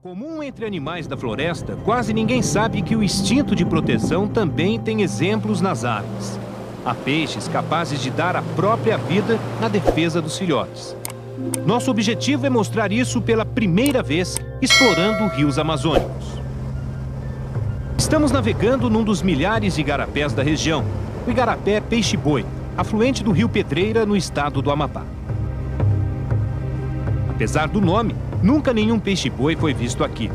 Comum entre animais da floresta, quase ninguém sabe que o instinto de proteção também tem exemplos nas águas. Há peixes capazes de dar a própria vida na defesa dos filhotes. Nosso objetivo é mostrar isso pela primeira vez, explorando rios amazônicos. Estamos navegando num dos milhares de igarapés da região, o Igarapé Peixe-Boi, afluente do rio Pedreira, no estado do Amapá. Apesar do nome, nunca nenhum peixe-boi foi visto aqui.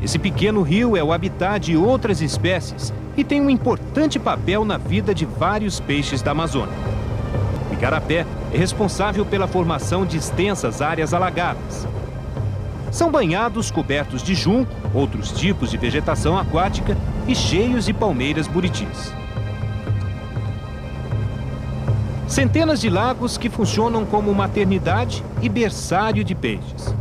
Esse pequeno rio é o habitat de outras espécies e tem um importante papel na vida de vários peixes da Amazônia. O igarapé é responsável pela formação de extensas áreas alagadas. São banhados cobertos de junco, outros tipos de vegetação aquática e cheios de palmeiras buritis. Centenas de lagos que funcionam como maternidade e berçário de peixes.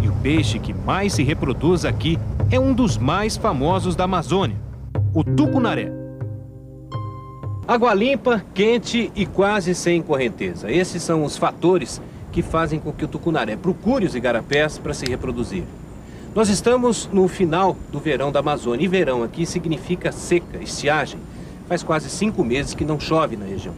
E o peixe que mais se reproduz aqui é um dos mais famosos da Amazônia, o tucunaré. Água limpa, quente e quase sem correnteza. Esses são os fatores que fazem com que o tucunaré procure os igarapés para se reproduzir. Nós estamos no final do verão da Amazônia, e verão aqui significa seca, estiagem. Faz quase 5 meses que não chove na região.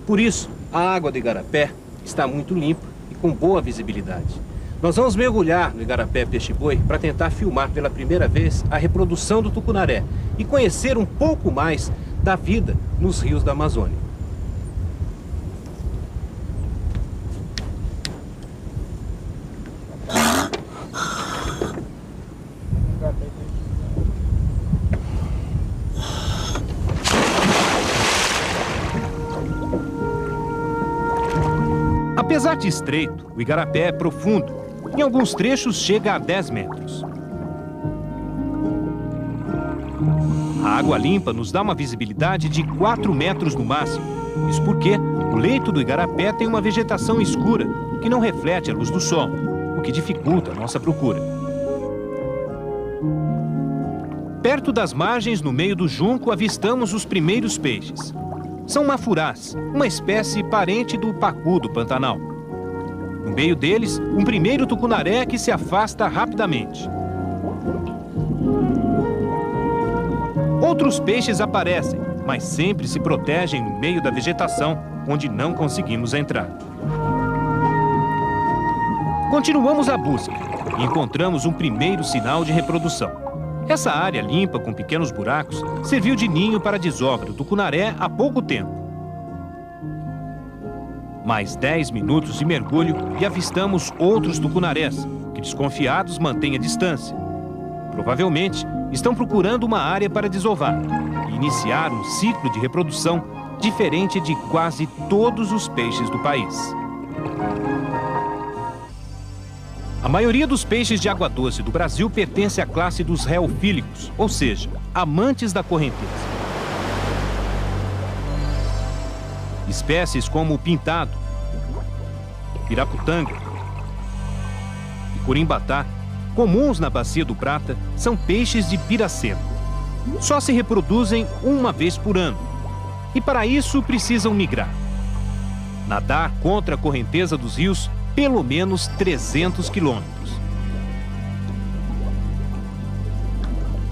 Por isso, a água do igarapé está muito limpa e com boa visibilidade. Nós vamos mergulhar no Igarapé Peixe-Boi para tentar filmar pela primeira vez a reprodução do tucunaré e conhecer um pouco mais da vida nos rios da Amazônia. Apesar de estreito, o igarapé é profundo. Em alguns trechos chega a 10 metros. A água limpa nos dá uma visibilidade de 4 metros no máximo. Isso porque o leito do igarapé tem uma vegetação escura que não reflete a luz do sol, o que dificulta a nossa procura. Perto das margens, no meio do junco, avistamos os primeiros peixes. São mafurás, uma espécie parente do pacu do Pantanal. No meio deles, um primeiro tucunaré que se afasta rapidamente. Outros peixes aparecem, mas sempre se protegem no meio da vegetação, onde não conseguimos entrar. Continuamos a busca e encontramos um primeiro sinal de reprodução. Essa área limpa, com pequenos buracos, serviu de ninho para a desova do tucunaré há pouco tempo. Mais 10 minutos de mergulho e avistamos outros tucunarés, que, desconfiados, mantêm a distância. Provavelmente, estão procurando uma área para desovar e iniciar um ciclo de reprodução diferente de quase todos os peixes do país. A maioria dos peixes de água doce do Brasil pertence à classe dos reofílicos, ou seja, amantes da correnteza. Espécies como o pintado, piraputanga e corimbatá, comuns na Bacia do Prata, são peixes de piracema. Só se reproduzem uma vez por ano e para isso precisam migrar. Nadar contra a correnteza dos rios pelo menos 300 quilômetros.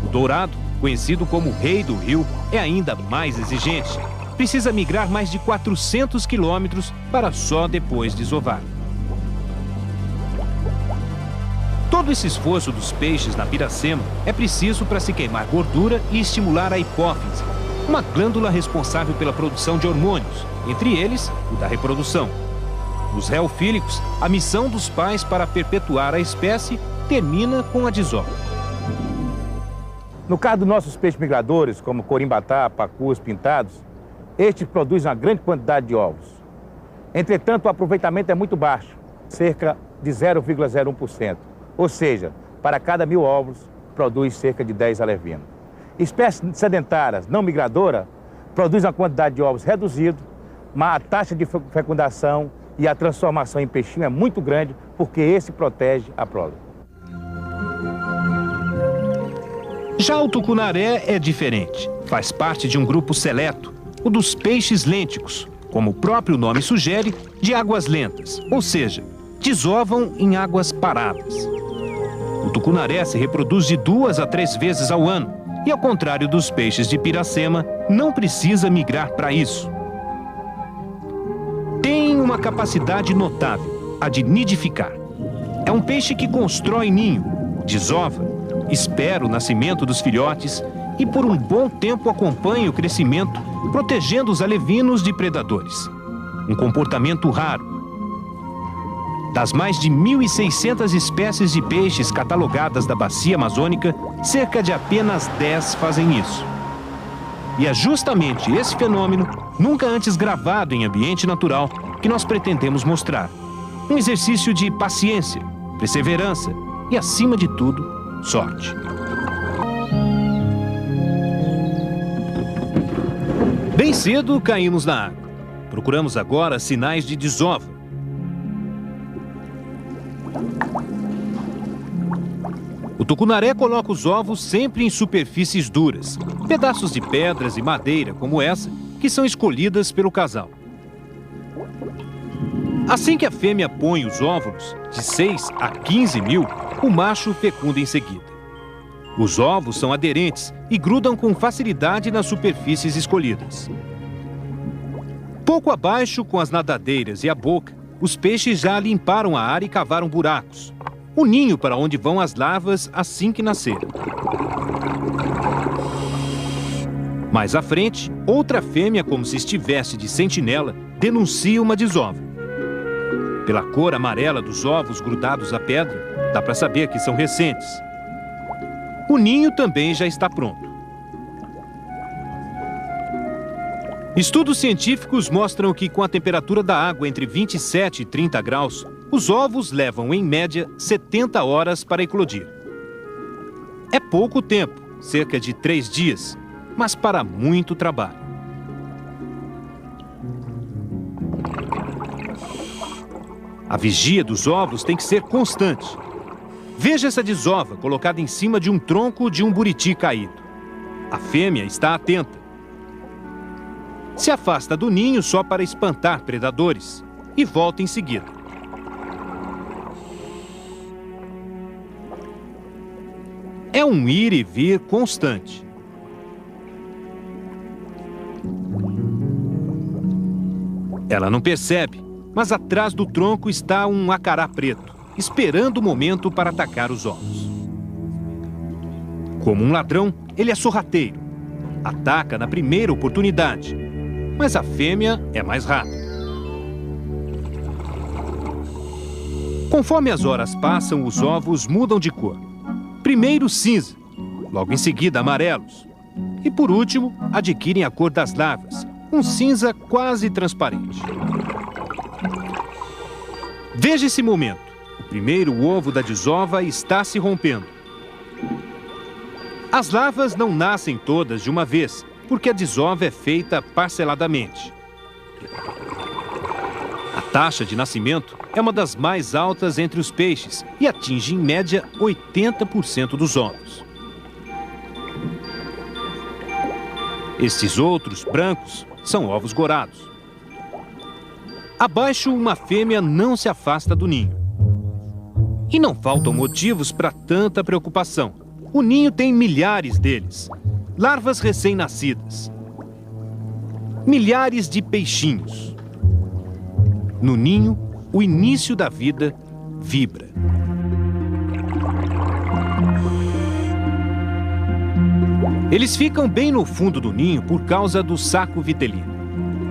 O dourado, conhecido como o rei do rio, é ainda mais exigente. Precisa migrar mais de 400 quilômetros para só depois desovar. Todo esse esforço dos peixes na piracema é preciso para se queimar gordura e estimular a hipófise, uma glândula responsável pela produção de hormônios, entre eles o da reprodução. Nos reofílicos, a missão dos pais para perpetuar a espécie termina com a desova. No caso dos nossos peixes migradores, como corimbatá, pacus, pintados, estes produzem uma grande quantidade de ovos. Entretanto, o aproveitamento é muito baixo, cerca de 0,01%. Ou seja, para cada 1000 ovos, produz cerca de 10 alevinos. Espécies sedentárias, não migradoras, produzem uma quantidade de ovos reduzida, mas a taxa de fecundação e a transformação em peixinho é muito grande, porque esse protege a prole. Já o tucunaré é diferente. Faz parte de um grupo seleto, o dos peixes lênticos, como o próprio nome sugere, de águas lentas, ou seja, desovam em águas paradas. O tucunaré se reproduz de 2 a 3 vezes ao ano e, ao contrário dos peixes de Piracema, não precisa migrar para isso. Tem uma capacidade notável, a de nidificar. É um peixe que constrói ninho, desova, espera o nascimento dos filhotes e por um bom tempo acompanha o crescimento, protegendo os alevinos de predadores. Um comportamento raro. Das mais de 1.600 espécies de peixes catalogadas da bacia amazônica, cerca de apenas 10 fazem isso. E é justamente esse fenômeno, nunca antes gravado em ambiente natural, que nós pretendemos mostrar. Um exercício de paciência, perseverança e, acima de tudo, sorte. Bem cedo caímos na água. Procuramos agora sinais de desova. O tucunaré coloca os ovos sempre em superfícies duras, pedaços de pedras e madeira como essa, que são escolhidas pelo casal. Assim que a fêmea põe os óvulos, de 6 a 15 mil, o macho fecunda em seguida. Os ovos são aderentes e grudam com facilidade nas superfícies escolhidas. Pouco abaixo, com as nadadeiras e a boca, os peixes já limparam a área e cavaram buracos. O ninho para onde vão as larvas assim que nascerem. Mais à frente, outra fêmea, como se estivesse de sentinela, denuncia uma desova. Pela cor amarela dos ovos grudados à pedra, dá para saber que são recentes. O ninho também já está pronto. Estudos científicos mostram que, com a temperatura da água entre 27 e 30 graus, os ovos levam, em média, 70 horas para eclodir. É pouco tempo, cerca de 3 dias, mas para muito trabalho. A vigia dos ovos tem que ser constante. Veja essa desova colocada em cima de um tronco de um buriti caído. A fêmea está atenta. Se afasta do ninho só para espantar predadores e volta em seguida. É um ir e vir constante. Ela não percebe, mas atrás do tronco está um acará preto, esperando o momento para atacar os ovos. Como um ladrão, ele é sorrateiro. Ataca na primeira oportunidade, mas a fêmea é mais rápida. Conforme as horas passam, os ovos mudam de cor. Primeiro cinza, logo em seguida amarelos. E por último, adquirem a cor das larvas, um cinza quase transparente. Veja esse momento. O primeiro ovo da desova está se rompendo. As larvas não nascem todas de uma vez, porque a desova é feita parceladamente. A taxa de nascimento é uma das mais altas entre os peixes e atinge, em média, 80% dos ovos. Estes outros, brancos, são ovos gorados. Abaixo, uma fêmea não se afasta do ninho. E não faltam motivos para tanta preocupação. O ninho tem milhares deles. Larvas recém-nascidas. Milhares de peixinhos. No ninho, o início da vida vibra. Eles ficam bem no fundo do ninho por causa do saco vitelino.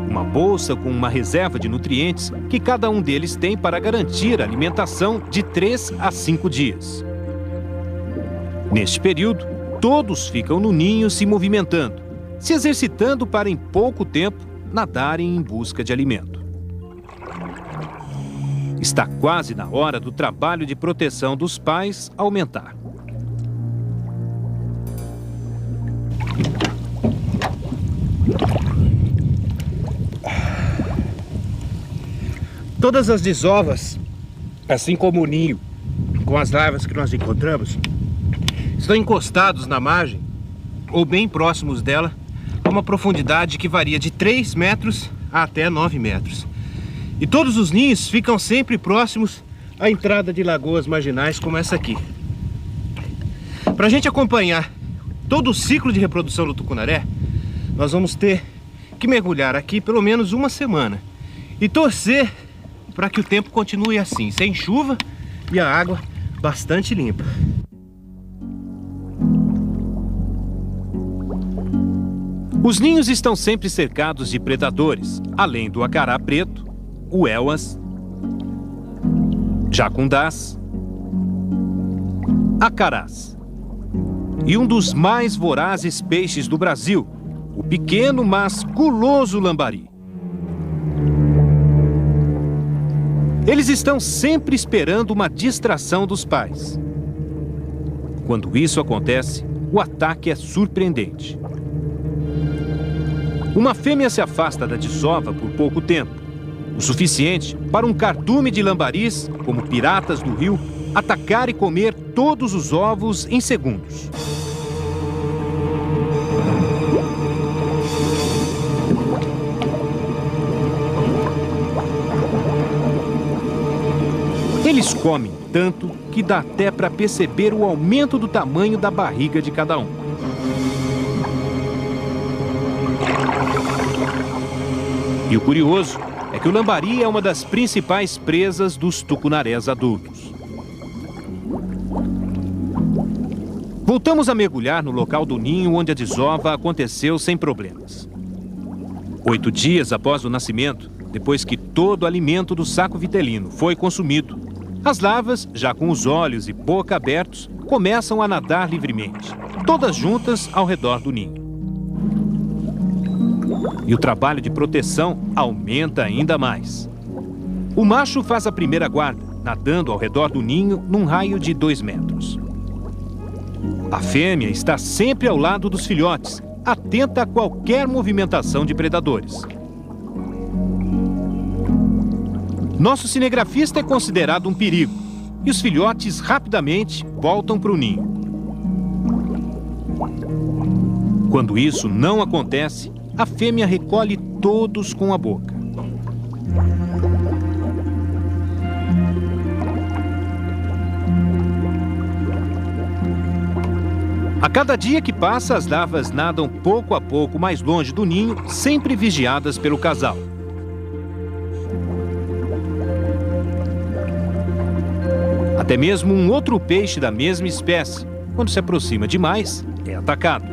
Uma bolsa com uma reserva de nutrientes que cada um deles tem para garantir a alimentação de 3 a 5 dias. Neste período, todos ficam no ninho se movimentando, se exercitando para, em pouco tempo, nadarem em busca de alimento. Está quase na hora do trabalho de proteção dos pais aumentar. Todas as desovas, assim como o ninho, com as larvas que nós encontramos, estão encostados na margem ou bem próximos dela, a uma profundidade que varia de 3 metros a até 9 metros. E todos os ninhos ficam sempre próximos à entrada de lagoas marginais como essa aqui. Para a gente acompanhar todo o ciclo de reprodução do tucunaré, nós vamos ter que mergulhar aqui pelo menos uma semana e torcer para que o tempo continue assim, sem chuva e a água bastante limpa. Os ninhos estão sempre cercados de predadores, além do acará preto, o elwas, jacundás, acarás e um dos mais vorazes peixes do Brasil, o pequeno, mas guloso lambari. Eles estão sempre esperando uma distração dos pais. Quando isso acontece, o ataque é surpreendente. Uma fêmea se afasta da desova por pouco tempo, o suficiente para um cardume de lambaris, como piratas do rio, atacar e comer todos os ovos em segundos. Eles comem tanto que dá até para perceber o aumento do tamanho da barriga de cada um. E o curioso é que o lambari é uma das principais presas dos tucunarés adultos. Voltamos a mergulhar no local do ninho onde a desova aconteceu sem problemas. 8 dias após o nascimento, depois que todo o alimento do saco vitelino foi consumido, as larvas, já com os olhos e boca abertos, começam a nadar livremente, todas juntas ao redor do ninho. E o trabalho de proteção aumenta ainda mais. O macho faz a primeira guarda, nadando ao redor do ninho num raio de 2 metros. A fêmea está sempre ao lado dos filhotes, atenta a qualquer movimentação de predadores. Nosso cinegrafista é considerado um perigo, e os filhotes rapidamente voltam para o ninho. Quando isso não acontece, a fêmea recolhe todos com a boca. A cada dia que passa, as larvas nadam pouco a pouco mais longe do ninho, sempre vigiadas pelo casal. Até mesmo um outro peixe da mesma espécie, quando se aproxima demais, é atacado.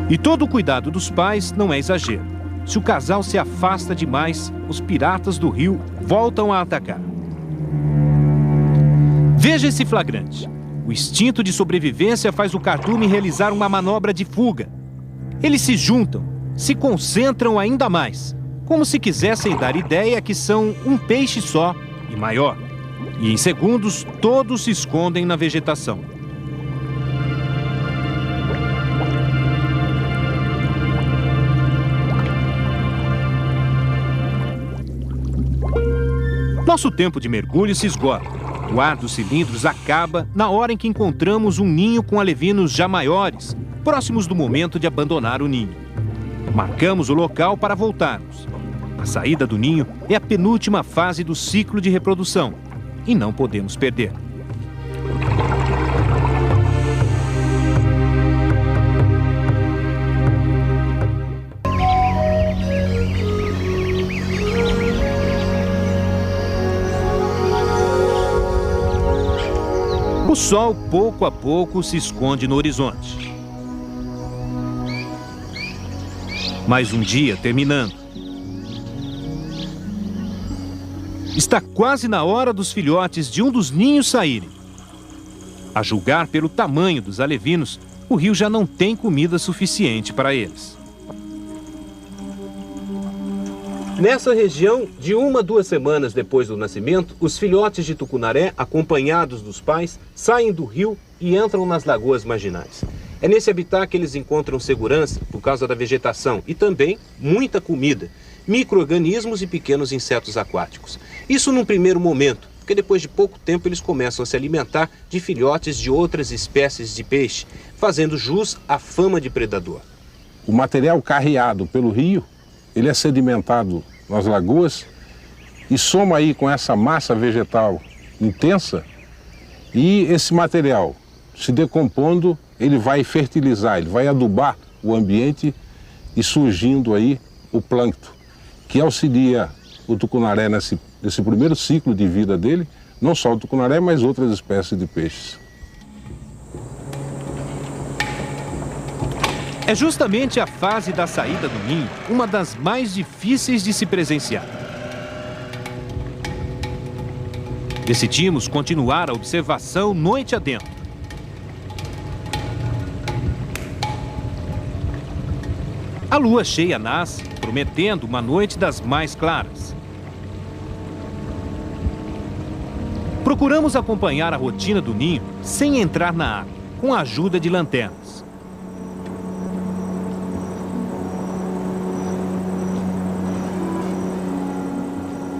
E todo o cuidado dos pais não é exagero. Se o casal se afasta demais, os piratas do rio voltam a atacar. Veja esse flagrante. O instinto de sobrevivência faz o cardume realizar uma manobra de fuga. Eles se juntam, se concentram ainda mais, como se quisessem dar ideia que são um peixe só e maior. E em segundos, todos se escondem na vegetação. Nosso tempo de mergulho se esgota. O ar dos cilindros acaba na hora em que encontramos um ninho com alevinos já maiores, próximos do momento de abandonar o ninho. Marcamos o local para voltarmos. A saída do ninho é a penúltima fase do ciclo de reprodução e não podemos perder. O sol, pouco a pouco, se esconde no horizonte. Mais um dia terminando. Está quase na hora dos filhotes de um dos ninhos saírem. A julgar pelo tamanho dos alevinos, o rio já não tem comida suficiente para eles. Nessa região, de 1 a 2 semanas depois do nascimento, os filhotes de tucunaré, acompanhados dos pais, saem do rio e entram nas lagoas marginais. É nesse habitat que eles encontram segurança por causa da vegetação e também muita comida, micro-organismos e pequenos insetos aquáticos. Isso num primeiro momento, porque depois de pouco tempo eles começam a se alimentar de filhotes de outras espécies de peixe, fazendo jus à fama de predador. O material carreado pelo rio, ele é sedimentado nas lagoas e soma aí com essa massa vegetal intensa, E esse material, se decompondo, ele vai fertilizar, ele vai adubar o ambiente e surgindo aí o plâncton, que auxilia o tucunaré nesse primeiro ciclo de vida dele, não só o tucunaré, mas outras espécies de peixes. É justamente a fase da saída do ninho uma das mais difíceis de se presenciar. Decidimos continuar a observação noite adentro. A lua cheia nasce, prometendo uma noite das mais claras. Procuramos acompanhar a rotina do ninho sem entrar na água, com a ajuda de lanternas.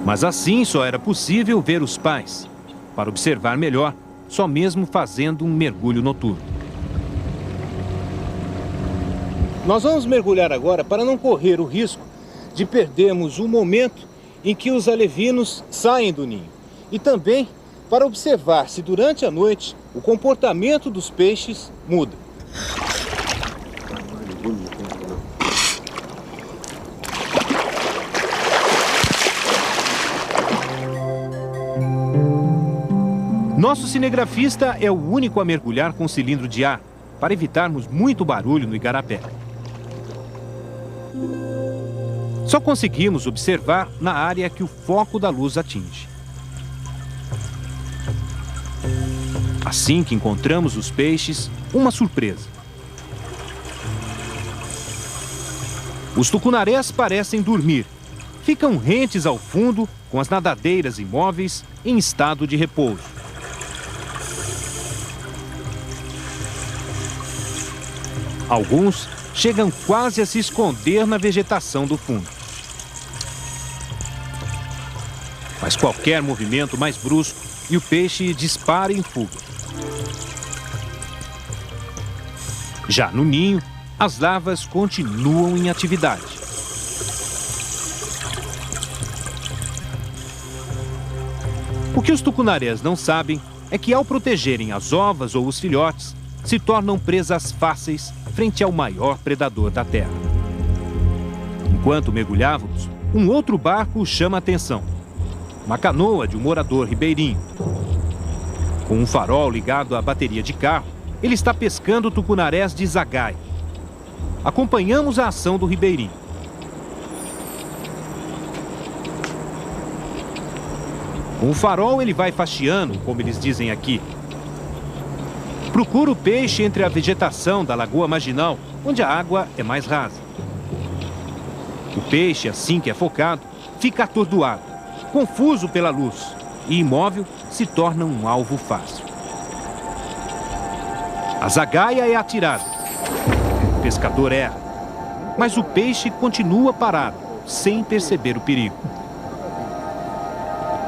Mas assim só era possível ver os pais. Para observar melhor, só mesmo fazendo um mergulho noturno. Nós vamos mergulhar agora para não correr o risco de perdermos o momento em que os alevinos saem do ninho. E também para observar se durante a noite o comportamento dos peixes muda. Nosso cinegrafista é o único a mergulhar com cilindro de ar, para evitarmos muito barulho no igarapé. Só conseguimos observar na área que o foco da luz atinge. Assim que encontramos os peixes, uma surpresa. Os tucunarés parecem dormir. Ficam rentes ao fundo, com as nadadeiras imóveis em estado de repouso. Alguns chegam quase a se esconder na vegetação do fundo. Mas qualquer movimento mais brusco e o peixe dispara em fuga. Já no ninho, as larvas continuam em atividade. O que os tucunarés não sabem é que ao protegerem as ovas ou os filhotes, se tornam presas fáceis frente ao maior predador da terra. Enquanto mergulhávamos, um outro barco chama a atenção. Uma canoa de um morador ribeirinho. Com um farol ligado à bateria de carro, ele está pescando tucunarés de zagaia. Acompanhamos a ação do ribeirinho. Com o farol ele vai faxeando, como eles dizem aqui. Procura o peixe entre a vegetação da lagoa marginal, onde a água é mais rasa. O peixe, assim que é focado, fica atordoado, confuso pela luz e imóvel, se torna um alvo fácil. A zagaia é atirada. O pescador erra, mas o peixe continua parado, sem perceber o perigo.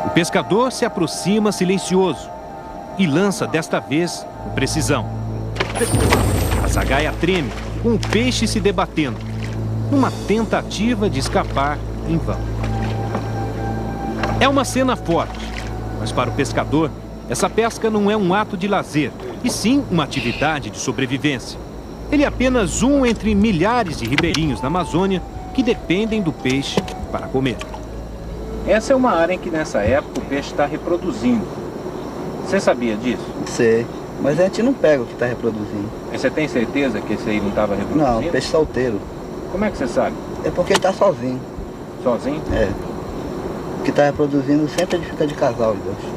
O pescador se aproxima silencioso e lança desta vez com precisão. A zagaia treme, com o peixe se debatendo, numa tentativa de escapar em vão. É uma cena forte, mas para o pescador, essa pesca não é um ato de lazer, e sim uma atividade de sobrevivência. Ele é apenas um entre milhares de ribeirinhos na Amazônia que dependem do peixe para comer. Essa é uma área em que nessa época o peixe está reproduzindo. Você sabia disso? Sei, mas a gente não pega o que está reproduzindo. E você tem certeza que esse aí não estava reproduzindo? Não, peixe solteiro. Como é que você sabe? É porque ele está sozinho. Sozinho? É. O que está reproduzindo sempre ele fica de casal, Deus.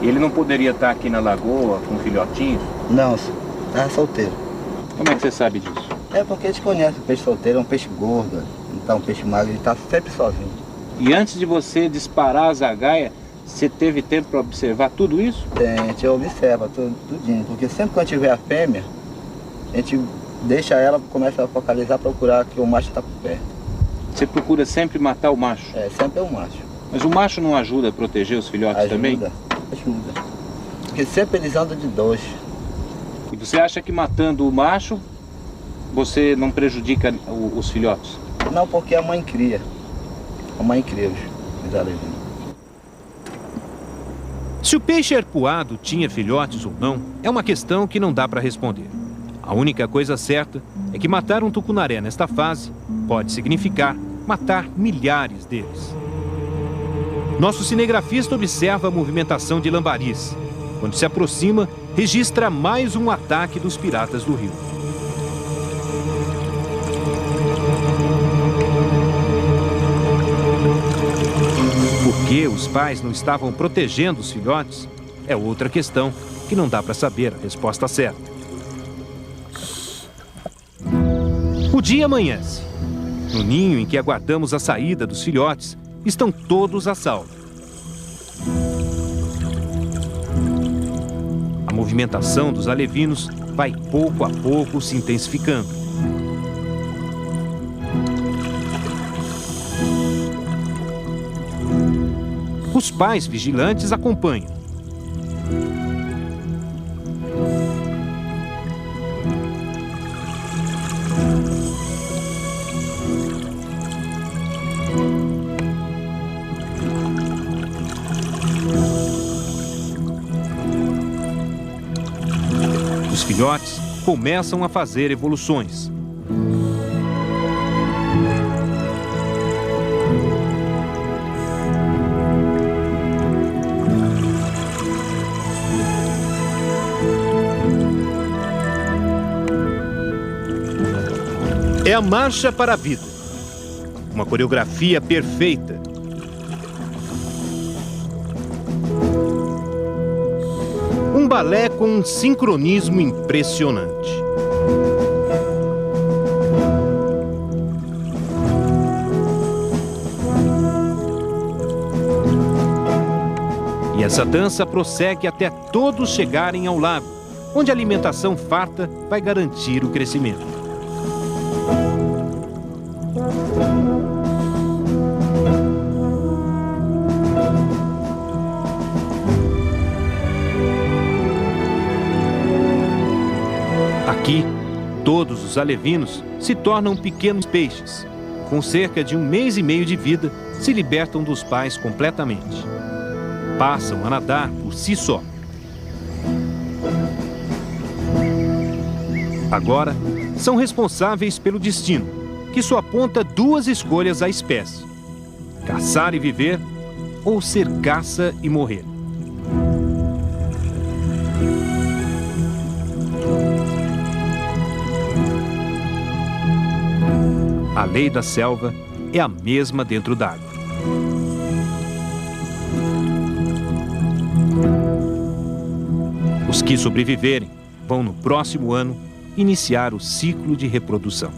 E ele não poderia estar aqui na lagoa com filhotinhos? Não, está solteiro. Como é que você sabe disso? É porque a gente conhece o peixe solteiro, é um peixe gordo, não está um peixe magro, ele está sempre sozinho. E antes de você disparar a zagaia, você teve tempo para observar tudo isso? Tem, a gente observa tudinho, porque sempre que a gente vê a fêmea, a gente deixa ela, começa a focalizar, procurar que o macho está por perto. Você procura sempre matar o macho? É, sempre é o macho. Mas o macho não ajuda a proteger os filhotes também? Ajuda. Porque sempre eles andam de dois. E você acha que matando o macho, você não prejudica os filhotes? Não, porque a mãe cria. A mãe cria os alevinos. Se o peixe arpoado tinha filhotes ou não, é uma questão que não dá para responder. A única coisa certa é que matar um tucunaré nesta fase pode significar matar milhares deles. Nosso cinegrafista observa a movimentação de lambaris. Quando se aproxima, registra mais um ataque dos piratas do rio. Por que os pais não estavam protegendo os filhotes é outra questão que não dá para saber a resposta certa. O dia amanhece. No ninho em que aguardamos a saída dos filhotes, estão todos a salvo. A movimentação dos alevinos vai pouco a pouco se intensificando. Os pais vigilantes acompanham. Os filhotes começam a fazer evoluções. É a marcha para a vida. Uma coreografia perfeita. Um balé com um sincronismo impressionante. E essa dança prossegue até todos chegarem ao lago, onde a alimentação farta vai garantir o crescimento. Aqui, todos os alevinos se tornam pequenos peixes. Com cerca de 1 mês e meio de vida, se libertam dos pais completamente. Passam a nadar por si só. Agora, são responsáveis pelo destino, que só aponta 2 escolhas à espécie: caçar e viver ou ser caça e morrer. A lei da selva é a mesma dentro d'água. Os que sobreviverem vão, no próximo ano, iniciar o ciclo de reprodução.